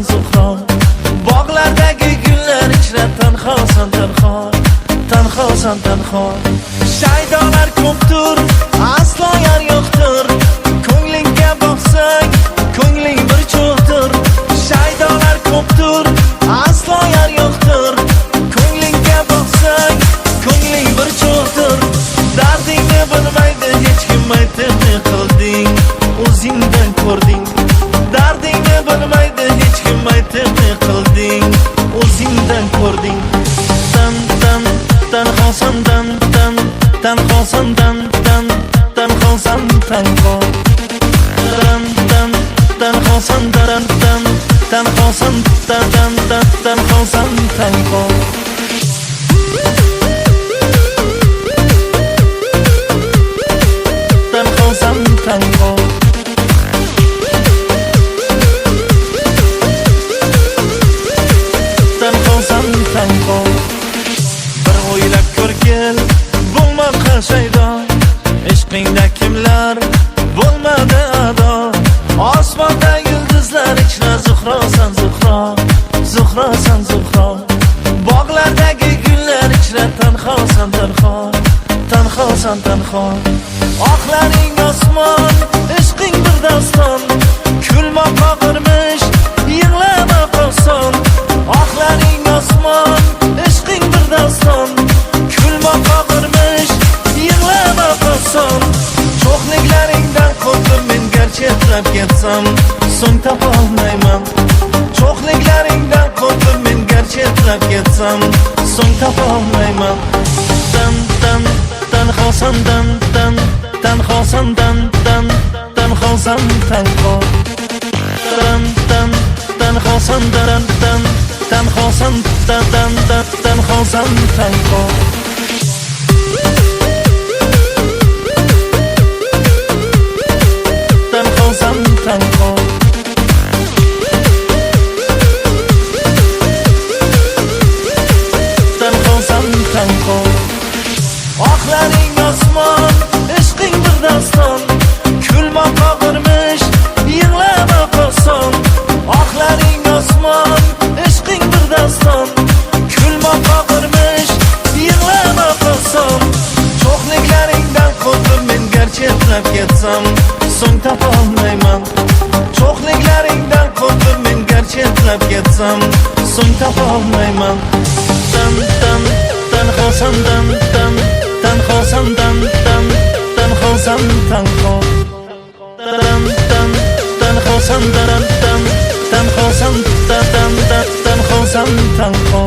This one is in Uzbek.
Zuhro. Bog'lardagi gullar ichra tanhosan tanho, tanhosan tanho. Shaydolar ko'pdir, aslo yar yo'qdir. Ko'nglingga boqsang, ko'ngling bir cho'qdir. Shaydolar ko'pdir, aslo yar yo'qdir. Ko'nglingga boqsang, ko'ngling bir cho'qdir. Dardingni bilmaydi hech kim, aytib ne qilding, o'zingdan ko'rding. Dardingni bilmaydi hech kim, aytib ne qilding, o'zingdan ko'rding. Tanhosan tanhosan tanhosan tanho. Tanhosan tanhosan tanhosan tanho. Tanhosan tanho. Tanhosan tanho. Bir o'ylab ko'rgil, bo'lma qashaydo. Ishqingda kimlar bo'lmadi ado. Osmonda yulduzlar ichra Zuhrosan Zuhro, Zuhrosan Zuhro. Bog'lardagi gullar ichra tanhosan tanho, tanhosan tanho. Oqlaring osmon, ishqing bir doston. Kulmoq og'irmish, yig'lamoq oson. Oqlaring osmon, ishqing bir doston. Kulmoq og'irmish, yig'lamoq oson. Cho'qliklaringdan qo'rqib men garchi etlab ketsam, so'ng topolmayman. Cho'qliklaringdan qo'rqib men garchi etlab ketsam, so'ng topolmayman. Tanhosan tanhosan tanhosan tanho. Tanhosan tanhosan tanhosan tanho. Tanhosan tanho. Tanhosan tanho. Oqlaring osmon, ishqing bir doston. Kulmoq og'irmish, yig'lamoq oson. Oqlaring osmon, ishqing bir doston. Kulmoq og'irmish, yig'lamoq oson. Cho'qliklaringdan qo'rqib men garchi etlab ketsam, so'ng topolmayman. Cho'qliklaringdan qo'rqib men garchi etlab ketsam, so'ng topolmayman. Tanhosan tanhosan tanhosan tanho. Tanhosan tanhosan tanhosan tanho.